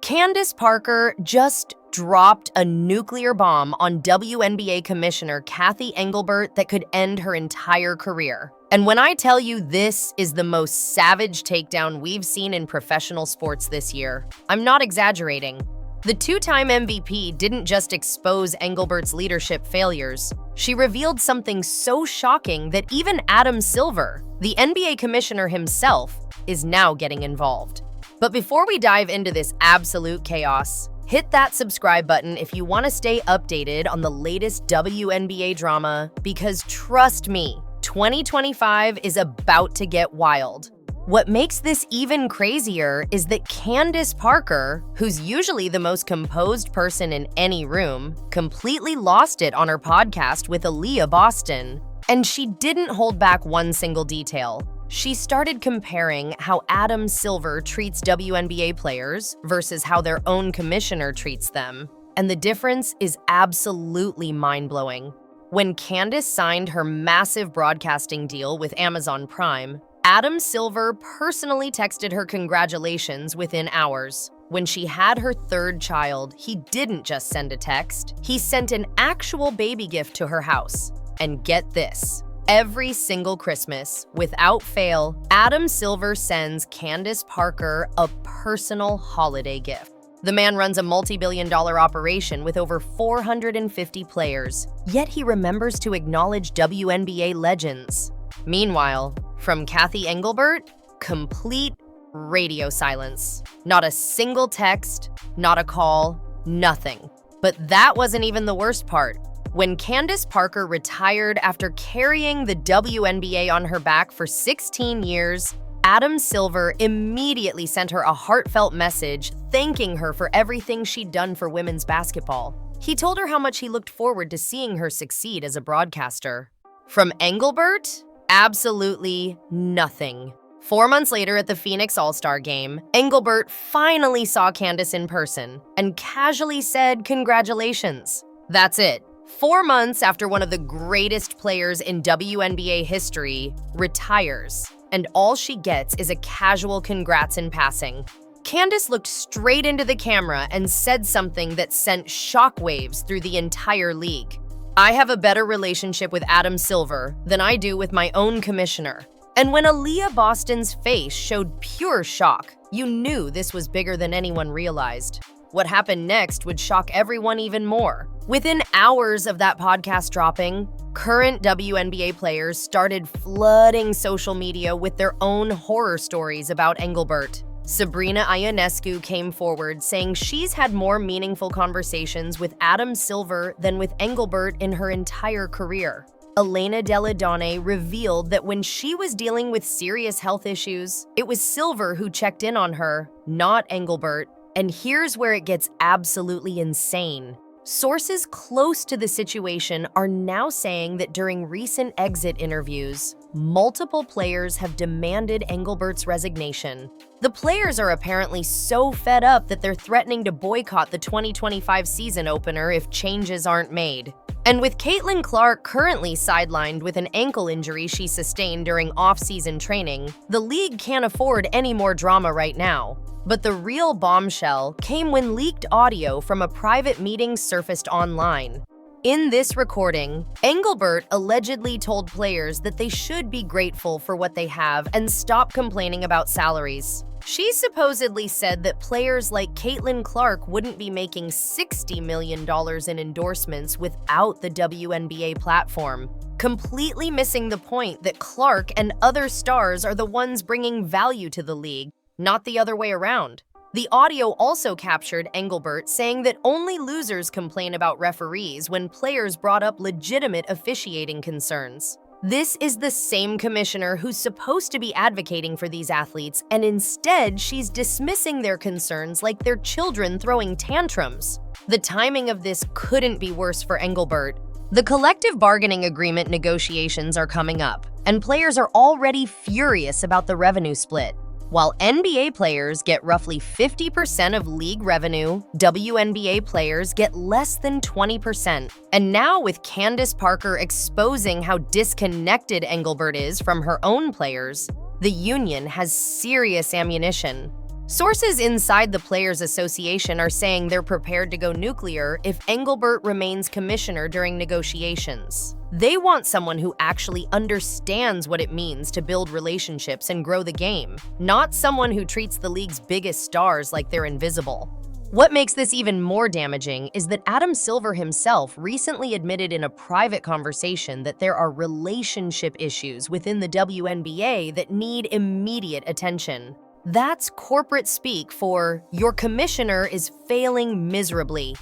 Candace Parker just dropped a nuclear bomb on WNBA Commissioner Cathy Engelbert that could end her entire career. And when I tell you this is the most savage takedown we've seen in professional sports this year, I'm not exaggerating. The two-time MVP didn't just expose Engelbert's leadership failures. She revealed something so shocking that even Adam Silver, the NBA commissioner himself, is now getting involved. But before we dive into this absolute chaos, hit that subscribe button if you want to stay updated on the latest WNBA drama, because trust me, 2025 is about to get wild. What makes this even crazier is that Candace Parker, who's usually the most composed person in any room, completely lost it on her podcast with Aaliyah Boston. And she didn't hold back one single detail. She started comparing how Adam Silver treats WNBA players versus how their own commissioner treats them. And the difference is absolutely mind-blowing. When Candace signed her massive broadcasting deal with Amazon Prime, Adam Silver personally texted her congratulations within hours. When she had her third child, he didn't just send a text, he sent an actual baby gift to her house. And get this, every single Christmas, without fail, Adam Silver sends Candace Parker a personal holiday gift. The man runs a multi-billion-dollar operation with over 450 players, yet he remembers to acknowledge WNBA legends. Meanwhile, from Cathy Engelbert, complete radio silence. Not a single text, not a call, nothing. But that wasn't even the worst part. When Candace Parker retired after carrying the WNBA on her back for 16 years, Adam Silver immediately sent her a heartfelt message thanking her for everything she'd done for women's basketball. He told her how much he looked forward to seeing her succeed as a broadcaster. From Engelbert, absolutely nothing. 4 months later at the Phoenix All-Star Game, Engelbert finally saw Candace in person and casually said congratulations. That's it. 4 months after one of the greatest players in WNBA history retires, and all she gets is a casual congrats in passing. Candace looked straight into the camera and said something that sent shockwaves through the entire league. "I have a better relationship with Adam Silver than I do with my own commissioner." And when Aaliyah Boston's face showed pure shock, you knew this was bigger than anyone realized. What happened next would shock everyone even more. Within hours of that podcast dropping, current WNBA players started flooding social media with their own horror stories about Engelbert. Sabrina Ionescu came forward saying she's had more meaningful conversations with Adam Silver than with Engelbert in her entire career. Elena Delle Donne revealed that when she was dealing with serious health issues, it was Silver who checked in on her, not Engelbert. And here's where it gets absolutely insane. Sources close to the situation are now saying that during recent exit interviews, multiple players have demanded Engelbert's resignation. The players are apparently so fed up that they're threatening to boycott the 2025 season opener if changes aren't made. And with Caitlin Clark currently sidelined with an ankle injury she sustained during off-season training, the league can't afford any more drama right now. But the real bombshell came when leaked audio from a private meeting surfaced online. In this recording, Engelbert allegedly told players that they should be grateful for what they have and stop complaining about salaries. She supposedly said that players like Caitlin Clark wouldn't be making $60 million in endorsements without the WNBA platform, completely missing the point that Clark and other stars are the ones bringing value to the league, not the other way around. The audio also captured Engelbert saying that only losers complain about referees when players brought up legitimate officiating concerns. This is the same commissioner who's supposed to be advocating for these athletes, and instead she's dismissing their concerns like they're children throwing tantrums. The timing of this couldn't be worse for Engelbert. The collective bargaining agreement negotiations are coming up, and players are already furious about the revenue split. While NBA players get roughly 50% of league revenue, WNBA players get less than 20%. And now with Candace Parker exposing how disconnected Engelbert is from her own players, the union has serious ammunition. Sources inside the Players Association are saying they're prepared to go nuclear if Engelbert remains commissioner during negotiations. They want someone who actually understands what it means to build relationships and grow the game, not someone who treats the league's biggest stars like they're invisible. What makes this even more damaging is that Adam Silver himself recently admitted in a private conversation that there are relationship issues within the WNBA that need immediate attention. That's corporate speak for your commissioner is failing miserably.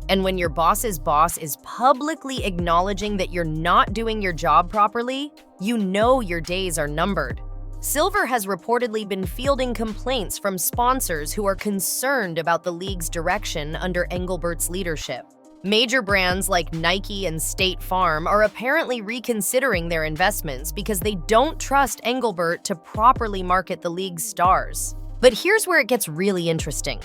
And when your boss's boss is publicly acknowledging that you're not doing your job properly, you know your days are numbered. Silver has reportedly been fielding complaints from sponsors who are concerned about the league's direction under Engelbert's leadership. Major brands like Nike and State Farm are apparently reconsidering their investments because they don't trust Engelbert to properly market the league's stars. But here's where it gets really interesting.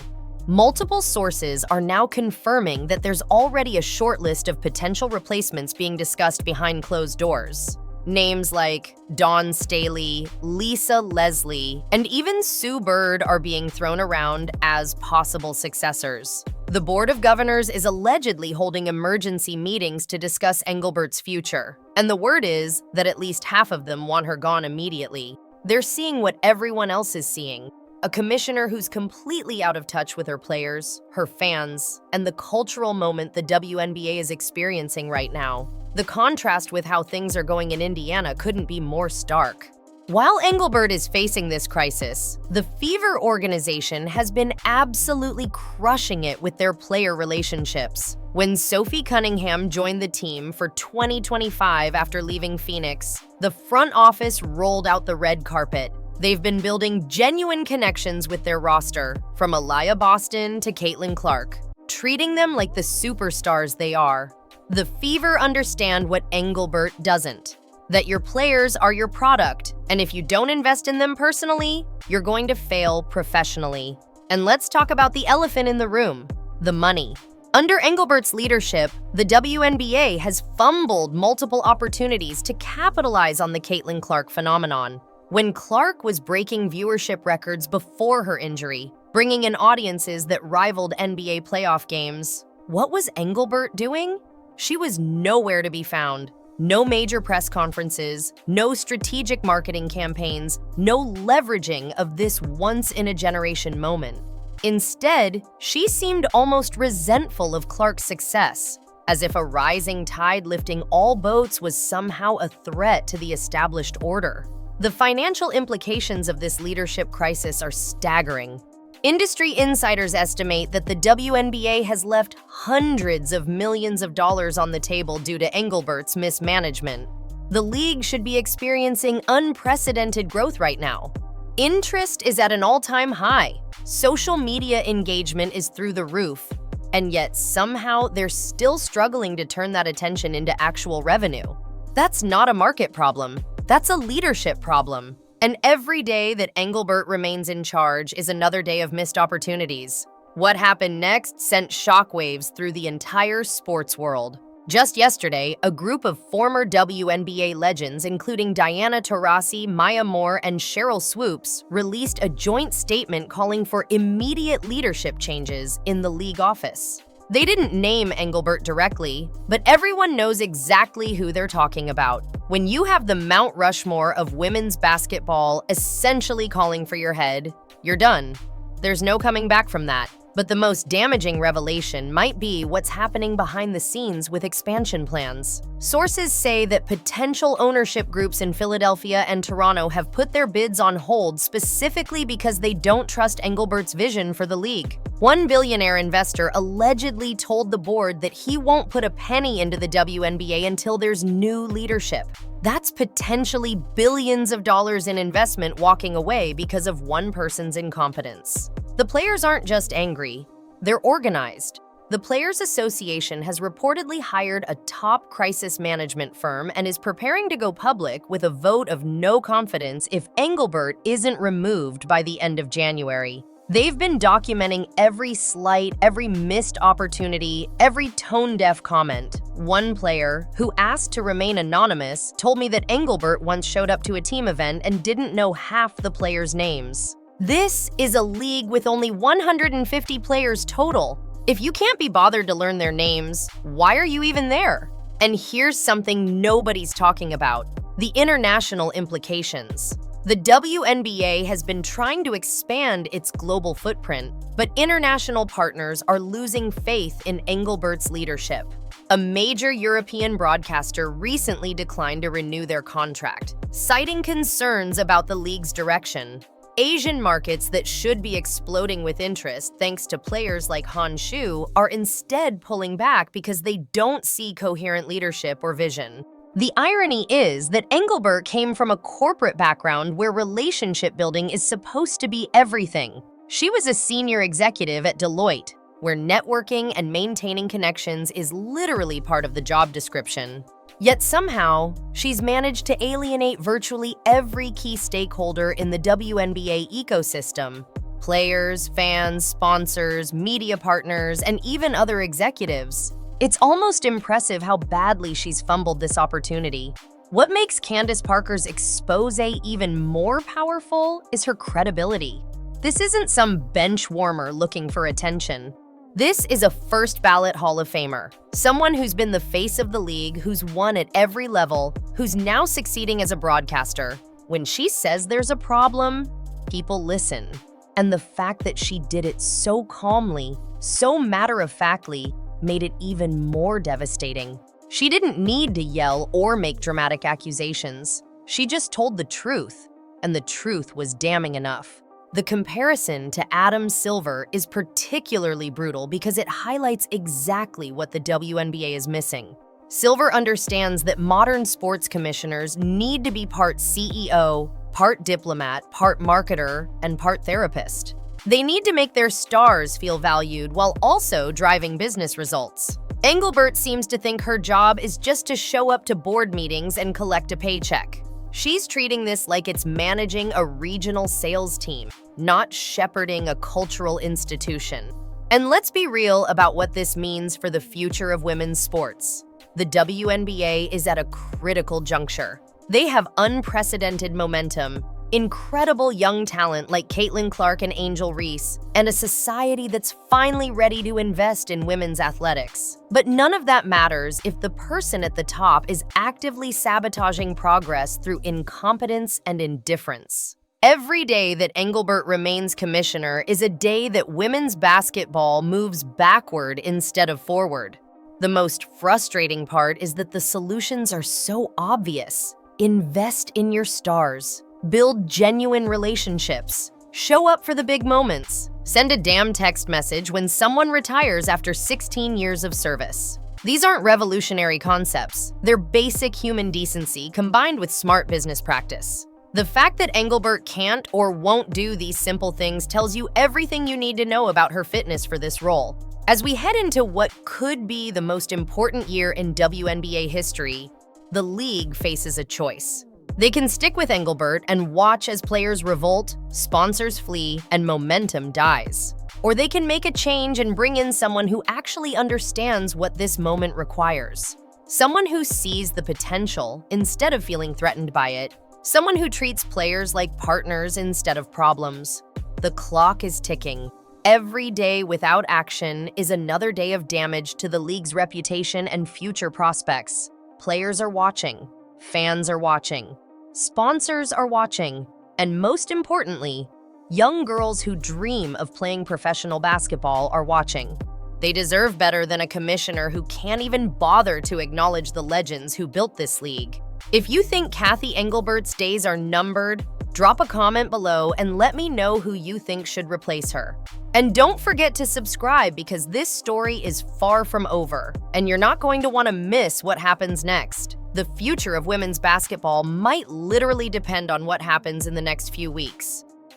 Multiple sources are now confirming that there's already a short list of potential replacements being discussed behind closed doors. Names like Dawn Staley, Lisa Leslie, and even Sue Bird are being thrown around as possible successors. The Board of Governors is allegedly holding emergency meetings to discuss Engelbert's future, and the word is that at least half of them want her gone immediately. They're seeing what everyone else is seeing, a commissioner who's completely out of touch with her players, her fans, and the cultural moment the WNBA is experiencing right now. The contrast with how things are going in Indiana couldn't be more stark. While Engelbert is facing this crisis, the Fever organization has been absolutely crushing it with their player relationships. When Sophie Cunningham joined the team for 2025 after leaving Phoenix, the front office rolled out the red carpet. They've been building genuine connections with their roster, from Aliyah Boston to Caitlin Clark, treating them like the superstars they are. The Fever understand what Engelbert doesn't, that your players are your product, and if you don't invest in them personally, you're going to fail professionally. And let's talk about the elephant in the room, the money. Under Engelbert's leadership, the WNBA has fumbled multiple opportunities to capitalize on the Caitlin Clark phenomenon. When Clark was breaking viewership records before her injury, bringing in audiences that rivaled NBA playoff games, what was Engelbert doing? She was nowhere to be found. No major press conferences, no strategic marketing campaigns, no leveraging of this once-in-a-generation moment. Instead, she seemed almost resentful of Clark's success, as if a rising tide lifting all boats was somehow a threat to the established order. The financial implications of this leadership crisis are staggering. Industry insiders estimate that the WNBA has left hundreds of millions of dollars on the table due to Engelbert's mismanagement. The league should be experiencing unprecedented growth right now. Interest is at an all-time high. Social media engagement is through the roof. And yet somehow they're still struggling to turn that attention into actual revenue. That's not a market problem. That's a leadership problem. And every day that Engelbert remains in charge is another day of missed opportunities. What happened next sent shockwaves through the entire sports world. Just yesterday, a group of former WNBA legends, including Diana Taurasi, Maya Moore, and Cheryl Swoops, released a joint statement calling for immediate leadership changes in the league office. They didn't name Engelbert directly, but everyone knows exactly who they're talking about. When you have the Mount Rushmore of women's basketball essentially calling for your head, you're done. There's no coming back from that. But the most damaging revelation might be what's happening behind the scenes with expansion plans. Sources say that potential ownership groups in Philadelphia and Toronto have put their bids on hold specifically because they don't trust Engelbert's vision for the league. One billionaire investor allegedly told the board that he won't put a penny into the WNBA until there's new leadership. That's potentially billions of dollars in investment walking away because of one person's incompetence. The players aren't just angry, they're organized. The Players Association has reportedly hired a top crisis management firm and is preparing to go public with a vote of no confidence if Engelbert isn't removed by the end of January. They've been documenting every slight, every missed opportunity, every tone-deaf comment. One player, who asked to remain anonymous, told me that Engelbert once showed up to a team event and didn't know half the players' names. This is a league with only 150 players total. If you can't be bothered to learn their names, why are you even there? And here's something nobody's talking about: the international implications. The WNBA has been trying to expand its global footprint, but international partners are losing faith in Engelbert's leadership. A major European broadcaster recently declined to renew their contract, citing concerns about the league's direction. Asian markets that should be exploding with interest thanks to players like Han Shu are instead pulling back because they don't see coherent leadership or vision. The irony is that Engelbert came from a corporate background where relationship building is supposed to be everything. She was a senior executive at Deloitte, where networking and maintaining connections is literally part of the job description. Yet somehow, she's managed to alienate virtually every key stakeholder in the WNBA ecosystem: players, fans, sponsors, media partners, and even other executives. It's almost impressive how badly she's fumbled this opportunity. What makes Candace Parker's expose even more powerful is her credibility. This isn't some bench warmer looking for attention. This is a first ballot Hall of Famer, someone who's been the face of the league, who's won at every level, who's now succeeding as a broadcaster. When she says there's a problem, people listen. And the fact that she did it so calmly, so matter-of-factly, made it even more devastating. She didn't need to yell or make dramatic accusations. She just told the truth, and the truth was damning enough. The comparison to Adam Silver is particularly brutal because it highlights exactly what the WNBA is missing. Silver understands that modern sports commissioners need to be part CEO, part diplomat, part marketer, and part therapist. They need to make their stars feel valued while also driving business results. Engelbert seems to think her job is just to show up to board meetings and collect a paycheck. She's treating this like it's managing a regional sales team, not shepherding a cultural institution. And let's be real about what this means for the future of women's sports. The WNBA is at a critical juncture. They have unprecedented momentum, incredible young talent like Caitlin Clark and Angel Reese, and a society that's finally ready to invest in women's athletics. But none of that matters if the person at the top is actively sabotaging progress through incompetence and indifference. Every day that Engelbert remains commissioner is a day that women's basketball moves backward instead of forward. The most frustrating part is that the solutions are so obvious. Invest in your stars. Build genuine relationships. Show up for the big moments. Send a damn text message when someone retires after 16 years of service. These aren't revolutionary concepts. They're basic human decency combined with smart business practice. The fact that Engelbert can't or won't do these simple things tells you everything you need to know about her fitness for this role. As we head into what could be the most important year in WNBA history, the league faces a choice. They can stick with Engelbert and watch as players revolt, sponsors flee, and momentum dies. Or they can make a change and bring in someone who actually understands what this moment requires. Someone who sees the potential instead of feeling threatened by it. Someone who treats players like partners instead of problems. The clock is ticking. Every day without action is another day of damage to the league's reputation and future prospects. Players are watching. Fans are watching. Sponsors are watching, and most importantly, young girls who dream of playing professional basketball are watching. They deserve better than a commissioner who can't even bother to acknowledge the legends who built this league. If you think Cathy Engelbert's days are numbered, drop a comment below and let me know who you think should replace her. And don't forget to subscribe because this story is far from over, and you're not going to want to miss what happens next. The future of women's basketball might literally depend on what happens in the next few weeks.